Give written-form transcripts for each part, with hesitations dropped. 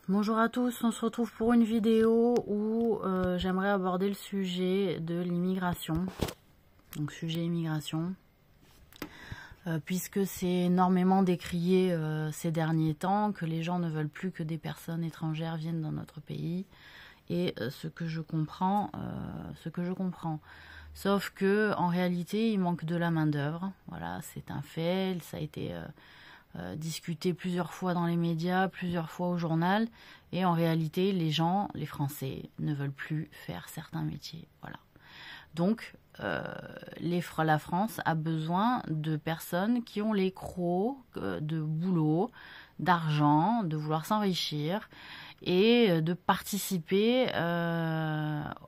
Bonjour à tous, on se retrouve pour une vidéo où j'aimerais aborder le sujet de l'immigration, donc sujet immigration, puisque c'est énormément décrié ces derniers temps, que les gens ne veulent plus que des personnes étrangères viennent dans notre pays, et ce que je comprends, sauf que en réalité il manque de la main d'œuvre, voilà, c'est un fait, ça a été discuté plusieurs fois dans les médias, plusieurs fois au journal, et en réalité les gens, les Français, ne veulent plus faire certains métiers, voilà. Donc la France a besoin de personnes qui ont les crocs de boulot, d'argent, de vouloir s'enrichir et de participer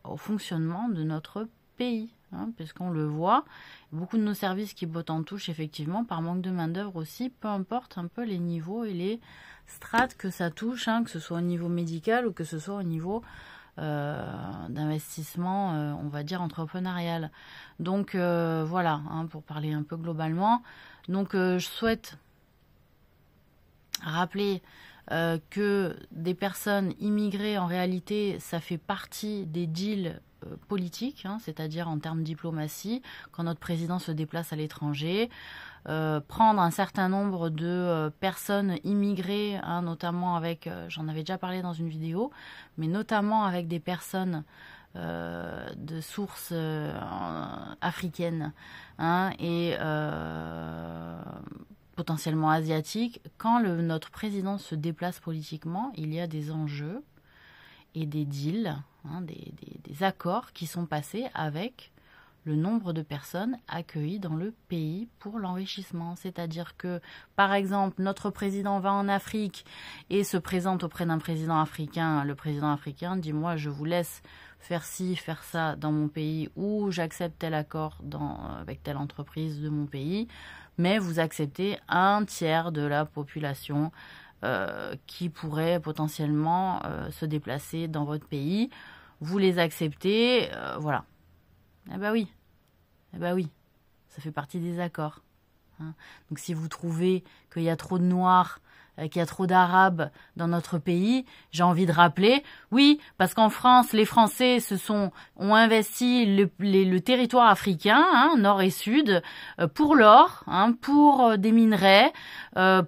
au fonctionnement de notre pays, hein, puisqu'on le voit, beaucoup de nos services qui bottent en touche effectivement par manque de main d'œuvre aussi, peu importe un peu les niveaux et les strates que ça touche, hein, que ce soit au niveau médical ou que ce soit au niveau d'investissement, on va dire entrepreneurial. Donc voilà, hein, pour parler un peu globalement. Donc je souhaite rappeler que des personnes immigrées, en réalité, ça fait partie des deals politiques, hein, c'est-à-dire en termes de diplomatie, quand notre président se déplace à l'étranger, prendre un certain nombre de personnes immigrées, hein, notamment avec, j'en avais déjà parlé dans une vidéo, mais notamment avec des personnes de sources africaines, hein, et potentiellement asiatiques. Quand notre président se déplace politiquement, il y a des enjeux et des deals, hein, des accords qui sont passés avec le nombre de personnes accueillies dans le pays pour l'enrichissement. C'est-à-dire que, par exemple, notre président va en Afrique et se présente auprès d'un président africain. Le président africain dit « Moi, je vous laisse faire ci, faire ça dans mon pays, ou j'accepte tel accord avec telle entreprise de mon pays, mais vous acceptez un tiers de la population qui pourrait potentiellement se déplacer dans votre pays. Vous les acceptez, voilà. » Eh ben oui. Eh ben oui, ça fait partie des accords, hein. Donc si vous trouvez qu'il y a trop de Noirs, qu'il y a trop d'Arabes dans notre pays, j'ai envie de rappeler, oui, parce qu'en France, les Français ont investi le territoire africain, hein, nord et sud, pour l'or, hein, pour des minerais,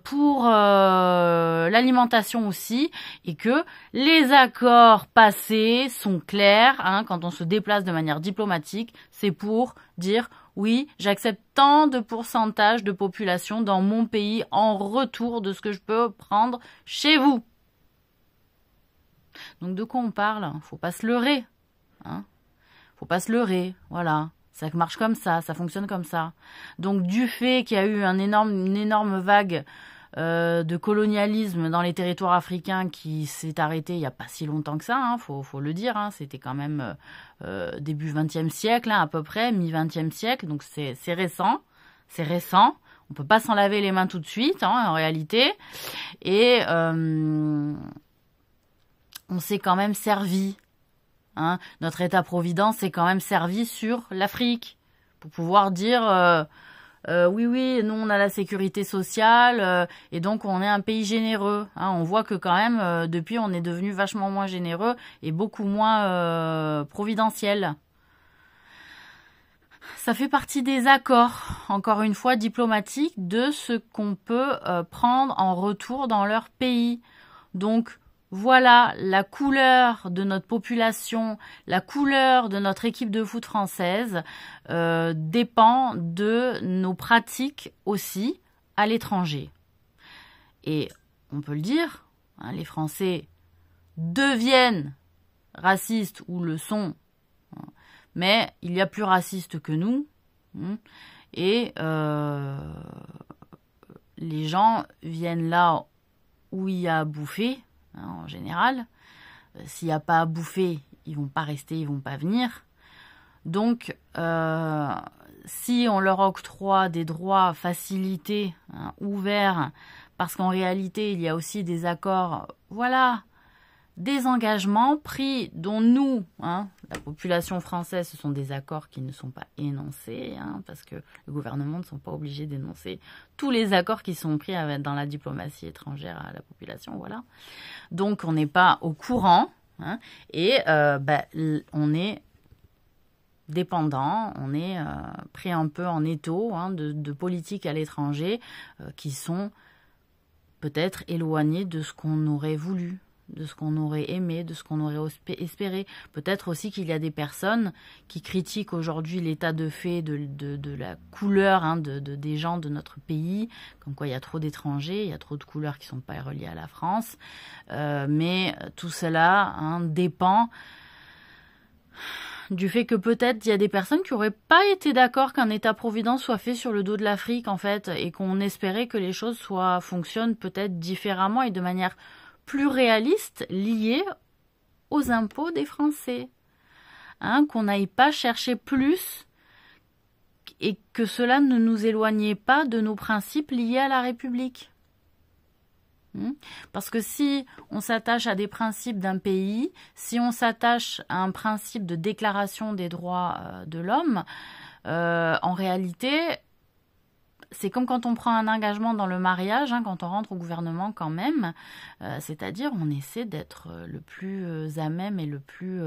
pour l'alimentation aussi, et que les accords passés sont clairs, hein, quand on se déplace de manière diplomatique, c'est pour dire oui, j'accepte tant de pourcentage de population dans mon pays en retour de ce que je peux prendre chez vous. Donc de quoi on parle? Faut pas se leurrer, hein. Faut pas se leurrer, voilà. Ça marche comme ça fonctionne comme ça. Donc du fait qu'il y a eu une énorme vague de colonialisme dans les territoires africains qui s'est arrêté il n'y a pas si longtemps que ça, hein, faut le dire, hein, c'était quand même début 20e siècle, hein, à peu près, mi-20e siècle, donc c'est récent, on peut pas s'en laver les mains tout de suite, hein, en réalité, et on s'est quand même servi, hein, notre État-providence s'est quand même servi sur l'Afrique, pour pouvoir dire... oui, nous on a la sécurité sociale et donc on est un pays généreux, hein. On voit que quand même depuis on est devenu vachement moins généreux et beaucoup moins providentiel. Ça fait partie des accords, encore une fois diplomatiques, de ce qu'on peut prendre en retour dans leur pays. Donc voilà, la couleur de notre population, la couleur de notre équipe de foot française dépend de nos pratiques aussi à l'étranger. Et on peut le dire, hein, les Français deviennent racistes ou le sont, hein, mais il y a plus racistes que nous, hein, et les gens viennent là où il y a à bouffer. En général, s'il n'y a pas à bouffer, ils vont pas rester, ils vont pas venir. Donc, si on leur octroie des droits facilités, hein, ouverts, parce qu'en réalité, il y a aussi des accords, voilà, des engagements pris dont nous, la population française, ce sont des accords qui ne sont pas énoncés, parce que le gouvernement ne sont pas obligés d'énoncer tous les accords qui sont pris dans la diplomatie étrangère à la population, voilà. Donc on n'est pas au courant, et on est dépendant, on est pris un peu en étau de politiques à l'étranger qui sont peut-être éloignées de ce qu'on aurait voulu, de ce qu'on aurait aimé, de ce qu'on aurait espéré. Peut-être aussi qu'il y a des personnes qui critiquent aujourd'hui l'état de fait de la couleur des gens de notre pays, comme quoi il y a trop d'étrangers, il y a trop de couleurs qui ne sont pas reliées à la France. Mais tout cela dépend du fait que peut-être il y a des personnes qui n'auraient pas été d'accord qu'un État-providence soit fait sur le dos de l'Afrique, en fait, et qu'on espérait que les choses fonctionnent peut-être différemment et de manière plus réaliste, liée aux impôts des Français. Qu'on n'aille pas chercher plus et que cela ne nous éloignait pas de nos principes liés à la République. Parce que si on s'attache à des principes d'un pays, si on s'attache à un principe de déclaration des droits de l'homme, en réalité, c'est comme quand on prend un engagement dans le mariage, quand on rentre au gouvernement quand même, c'est-à-dire on essaie d'être le plus à même et le plus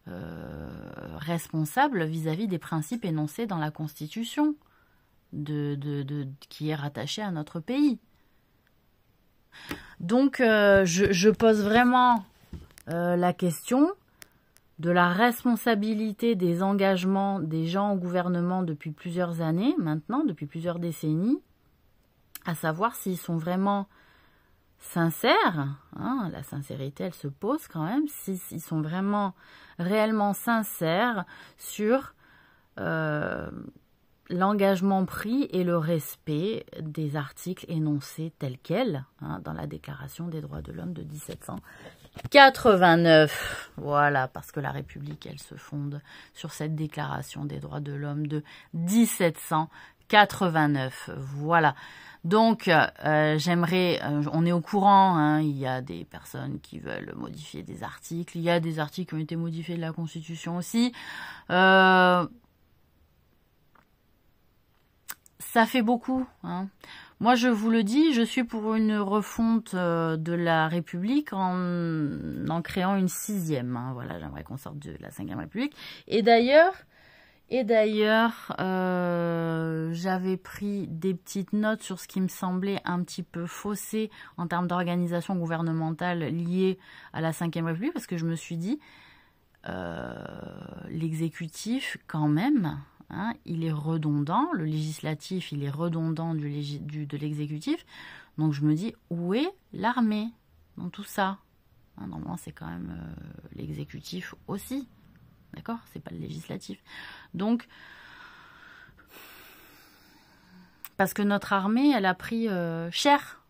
responsable vis-à-vis des principes énoncés dans la Constitution qui est rattachée à notre pays. Donc, je pose vraiment la question de la responsabilité des engagements des gens au gouvernement depuis plusieurs années, maintenant, depuis plusieurs décennies, à savoir s'ils sont vraiment sincères, la sincérité, elle se pose quand même, s'ils sont vraiment, réellement sincères sur l'engagement pris et le respect des articles énoncés tels quels dans la Déclaration des droits de l'homme de 1789. Voilà, parce que la République, elle se fonde sur cette Déclaration des droits de l'homme de 1789. Voilà. Donc, j'aimerais, on est au courant, il y a des personnes qui veulent modifier des articles, il y a des articles qui ont été modifiés de la Constitution aussi. Ça fait beaucoup. Moi, je vous le dis, je suis pour une refonte de la République en créant une 6e. Voilà, j'aimerais qu'on sorte de la 5e République. Et d'ailleurs, j'avais pris des petites notes sur ce qui me semblait un petit peu faussé en termes d'organisation gouvernementale liée à la 5e République, parce que je me suis dit, l'exécutif, quand même... il est redondant, le législatif, il est redondant de l'exécutif. Donc je me dis, où est l'armée dans tout ça? Normalement, c'est quand même l'exécutif aussi. D'accord? C'est pas le législatif. Donc, parce que notre armée, elle a pris cher.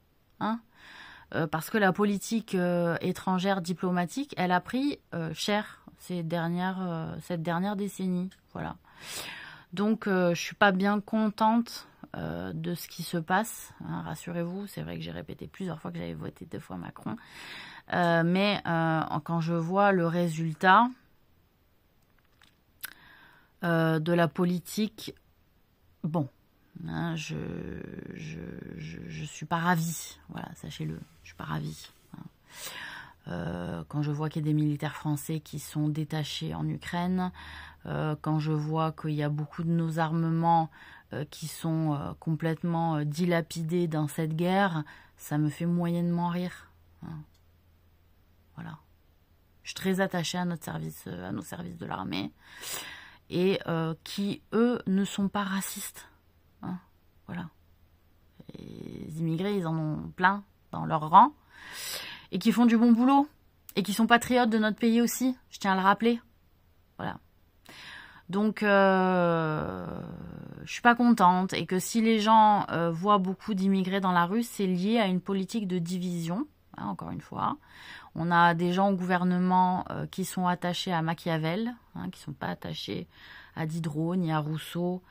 Parce que la politique étrangère diplomatique, elle a pris cher cette dernière décennie. Voilà. Donc, je suis pas bien contente de ce qui se passe. Rassurez-vous, c'est vrai que j'ai répété plusieurs fois que j'avais voté 2 fois Macron. Mais quand je vois le résultat de la politique, bon, je suis pas ravie. Voilà, sachez-le, je suis pas ravie. Quand je vois qu'il y a des militaires français qui sont détachés en Ukraine, quand je vois qu'il y a beaucoup de nos armements qui sont complètement dilapidés dans cette guerre, ça me fait moyennement rire. Voilà. Je suis très attachée à nos services de l'armée et qui, eux, ne sont pas racistes. Voilà. Les immigrés, ils en ont plein dans leur rang et qui font du bon boulot et qui sont patriotes de notre pays aussi, je tiens à le rappeler. Voilà. Donc, je suis pas contente et que si les gens voient beaucoup d'immigrés dans la rue, c'est lié à une politique de division, encore une fois. On a des gens au gouvernement qui sont attachés à Machiavel, qui sont pas attachés à Diderot, ni à Rousseau,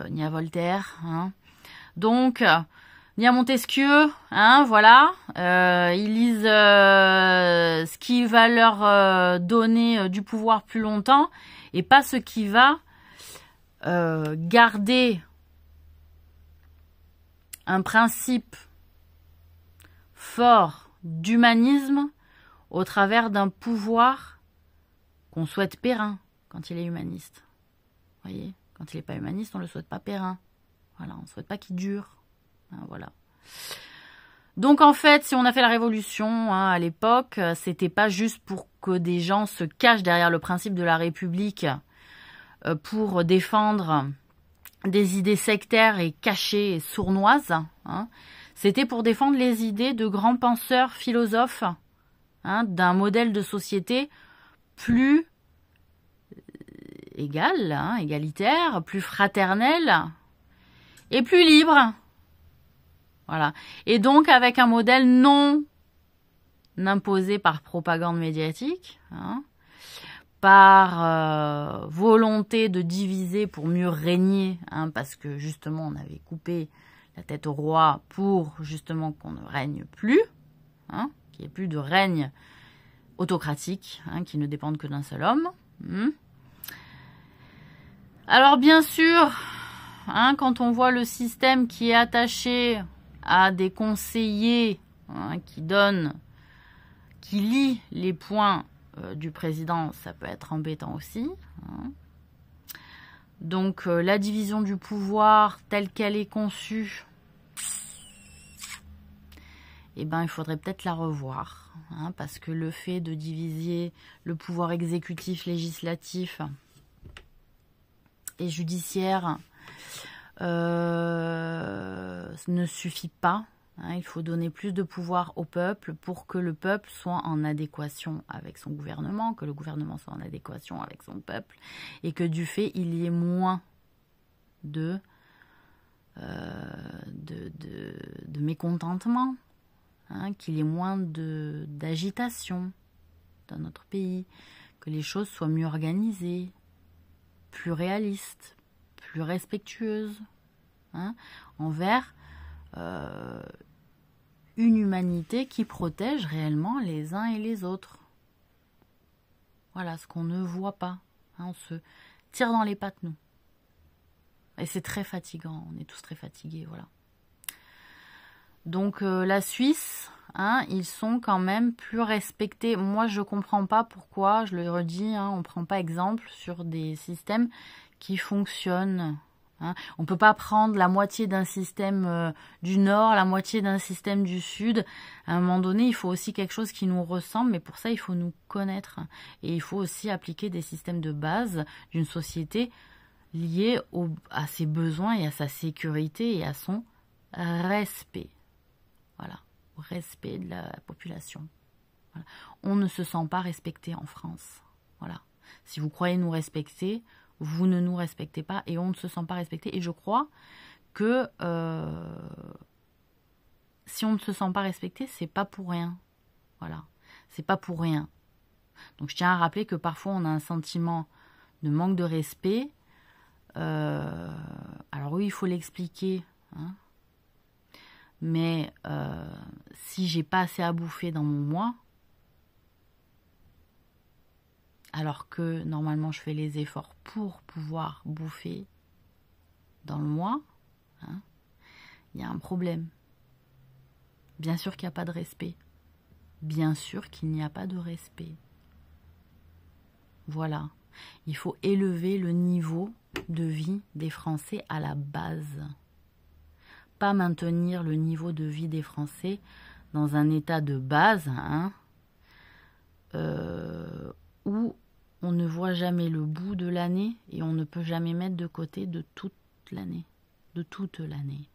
ni à Voltaire. Donc, ni à Montesquieu, hein, voilà. Ils lisent ce qui va leur donner du pouvoir plus longtemps et pas ce qui va garder un principe fort d'humanisme au travers d'un pouvoir qu'on souhaite périn quand il est humaniste. Vous voyez, quand il n'est pas humaniste, on ne le souhaite pas périn. Voilà, on ne souhaite pas qu'il dure. Voilà. Donc en fait, si on a fait la révolution à l'époque, c'était pas juste pour que des gens se cachent derrière le principe de la République pour défendre des idées sectaires et cachées et sournoises. C'était pour défendre les idées de grands penseurs, philosophes, d'un modèle de société plus égal, égalitaire, plus fraternel et plus libre. Voilà. Et donc avec un modèle non imposé par propagande médiatique, par volonté de diviser pour mieux régner, parce que justement on avait coupé la tête au roi pour justement qu'on ne règne plus, qu'il n'y ait plus de règne autocratique, qui ne dépende que d'un seul homme. Alors bien sûr, quand on voit le système qui est attaché à des conseillers qui lient les points du président, ça peut être embêtant aussi. Donc la division du pouvoir telle qu'elle est conçue, il faudrait peut-être la revoir, parce que le fait de diviser le pouvoir exécutif, législatif et judiciaire ne suffit pas. Il faut donner plus de pouvoir au peuple pour que le peuple soit en adéquation avec son gouvernement, que le gouvernement soit en adéquation avec son peuple, et que du fait, il y ait moins de mécontentement, qu'il y ait moins d'agitation dans notre pays, que les choses soient mieux organisées, plus réalistes, plus respectueuses, envers une humanité qui protège réellement les uns et les autres. Voilà, ce qu'on ne voit pas. On se tire dans les pattes, nous. Et c'est très fatigant, on est tous très fatigués, voilà. Donc la Suisse, ils sont quand même plus respectés. Moi, je comprends pas pourquoi, je le redis, on ne prend pas exemple sur des systèmes qui fonctionnent. On ne peut pas prendre la moitié d'un système du Nord, la moitié d'un système du Sud. À un moment donné, il faut aussi quelque chose qui nous ressemble, mais pour ça, il faut nous connaître. Et il faut aussi appliquer des systèmes de base d'une société liés à ses besoins et à sa sécurité et à son respect. Voilà, au respect de la population. Voilà. On ne se sent pas respecté en France. Voilà. Si vous croyez nous respecter, vous ne nous respectez pas et on ne se sent pas respecté. Et je crois que si on ne se sent pas respecté, c'est pas pour rien. Voilà, c'est pas pour rien. Donc je tiens à rappeler que parfois on a un sentiment de manque de respect. Alors oui, il faut l'expliquer. Mais si j'ai pas assez à bouffer dans mon mois, alors que normalement je fais les efforts pour pouvoir bouffer dans le mois, il y a un problème. Bien sûr qu'il n'y a pas de respect. Bien sûr qu'il n'y a pas de respect. Voilà. Il faut élever le niveau de vie des Français à la base. Pas maintenir le niveau de vie des Français dans un état de base, où on ne voit jamais le bout de l'année et on ne peut jamais mettre de côté de toute l'année. De toute l'année.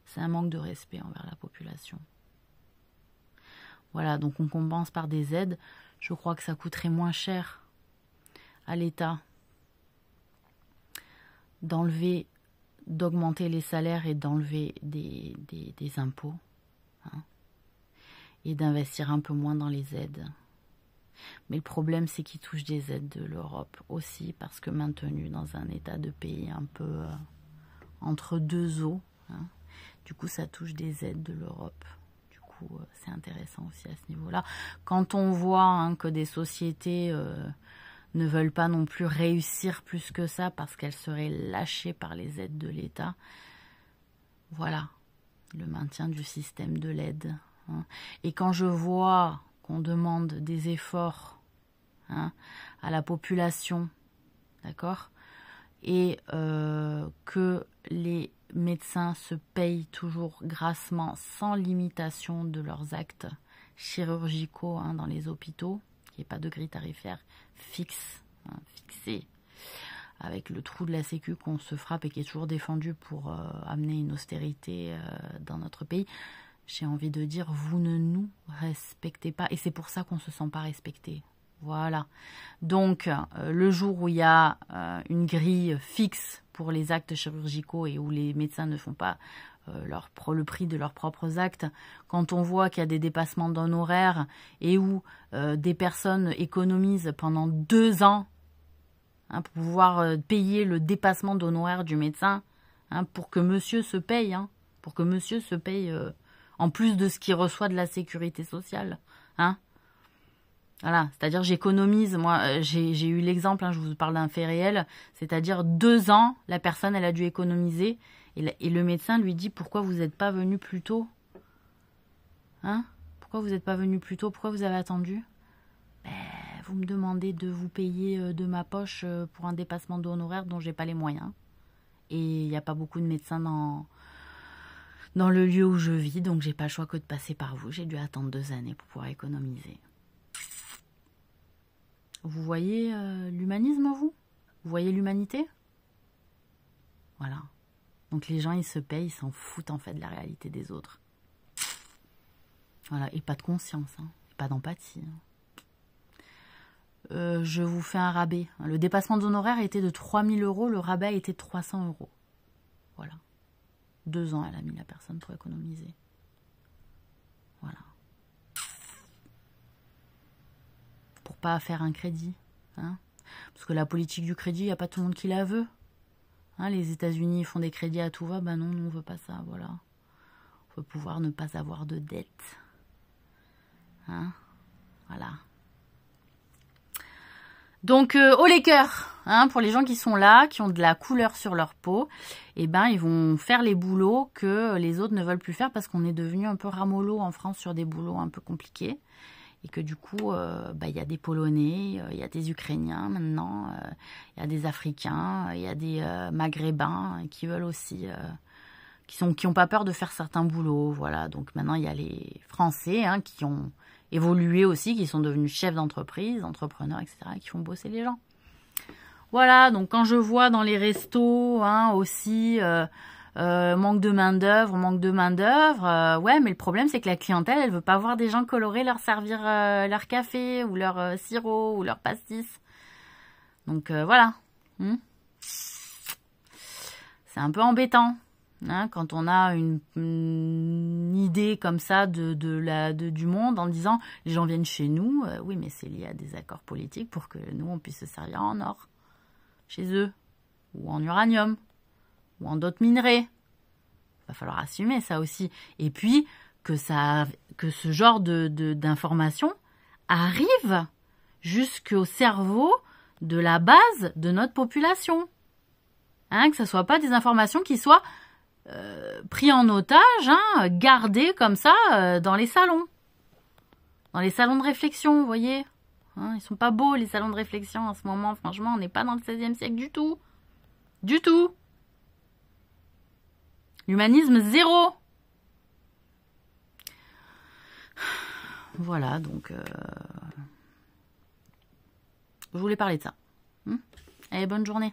C'est un manque de respect envers la population. Voilà, donc on compense par des aides. Je crois que ça coûterait moins cher à l'État d'augmenter les salaires et d'enlever des impôts, et d'investir un peu moins dans les aides. Mais le problème, c'est qu'ils touchent des aides de l'Europe aussi, parce que maintenus dans un état de pays un peu entre deux eaux, Du coup, ça touche des aides de l'Europe. Du coup, c'est intéressant aussi à ce niveau-là. Quand on voit hein, que des sociétés ne veulent pas non plus réussir plus que ça parce qu'elles seraient lâchées par les aides de l'État, voilà, le maintien du système de l'aide. Hein. Et quand je vois qu'on demande des efforts hein, à la population, d'accord, et que les médecins se payent toujours grassement, sans limitation de leurs actes chirurgicaux hein, dans les hôpitaux, qu'il n'y ait pas de grille tarifaire fixe, hein, fixée, avec le trou de la sécu qu'on se frappe et qui est toujours défendu pour amener une austérité dans notre pays. J'ai envie de dire, vous ne nous respectez pas, et c'est pour ça qu'on ne se sent pas respecté. Voilà. Donc, le jour où il y a une grille fixe pour les actes chirurgicaux et où les médecins ne font pas le prix de leurs propres actes, quand on voit qu'il y a des dépassements d'honoraires et où des personnes économisent pendant 2 ans hein, pour pouvoir payer le dépassement d'honoraires du médecin, hein, pour que monsieur se paye, hein, pour que monsieur se paye en plus de ce qu'il reçoit de la sécurité sociale, hein. Voilà, c'est-à-dire j'économise, moi j'ai eu l'exemple, hein, je vous parle d'un fait réel, c'est-à-dire 2 ans, la personne elle a dû économiser et le médecin lui dit pourquoi vous n'êtes pas venu plus tôt, hein? Pourquoi vous n'êtes pas venu plus tôt, pourquoi vous avez attendu? Ben, vous me demandez de vous payer de ma poche pour un dépassement d'honoraires dont j'ai pas les moyens et il n'y a pas beaucoup de médecins dans le lieu où je vis, donc j'ai pas le choix que de passer par vous, j'ai dû attendre 2 années pour pouvoir économiser. Vous voyez l'humanisme, vous voyez l'humanité? Voilà. Donc les gens, ils se payent, ils s'en foutent en fait de la réalité des autres. Voilà, et pas de conscience, hein, pas d'empathie. Hein. Je vous fais un rabais. Le dépassement d'honoraires était de 3 000 €, le rabais était de 300 €. Voilà. 2 ans, elle a mis la personne pour économiser. Voilà. Pour pas faire un crédit. Hein. Parce que la politique du crédit, il n'y a pas tout le monde qui la veut. Hein, les États-Unis font des crédits à tout va. Ben non, on ne veut pas ça. Voilà. On veut pouvoir ne pas avoir de dette. Hein. Voilà. Donc, haut les cœurs, hein, pour les gens qui sont là, qui ont de la couleur sur leur peau, eh ben, ils vont faire les boulots que les autres ne veulent plus faire parce qu'on est devenu un peu ramollo en France sur des boulots un peu compliqués. Et que du coup, y a des Polonais, il y a des Ukrainiens maintenant, il y a des Africains, il y a des Maghrébins qui veulent aussi, qui ont pas peur de faire certains boulots. Voilà, donc maintenant il y a les Français hein, qui ont évolué aussi, qui sont devenus chefs d'entreprise, entrepreneurs, etc., et qui font bosser les gens. Voilà, donc quand je vois dans les restos hein, aussi... manque de main-d'œuvre, ouais, mais le problème, c'est que la clientèle, elle veut pas voir des gens colorés leur servir leur café, ou leur sirop, ou leur pastis. Donc, voilà. C'est un peu embêtant, hein, quand on a une idée comme ça du monde, en disant, les gens viennent chez nous, oui, mais c'est lié à des accords politiques pour que nous, on puisse se servir en or, chez eux, ou en uranium, ou en d'autres minerais. Il va falloir assumer ça aussi. Et puis, que ce genre d'informations arrive jusqu'au cerveau de la base de notre population. Hein, que ce ne soit pas des informations qui soient prises en otage, hein, gardées comme ça dans les salons. Dans les salons de réflexion, vous voyez. Hein, ils sont pas beaux, les salons de réflexion en ce moment. Franchement, on n'est pas dans le 16e siècle du tout. Du tout. L'humanisme, 0. Voilà, donc... je voulais parler de ça. Allez, bonne journée.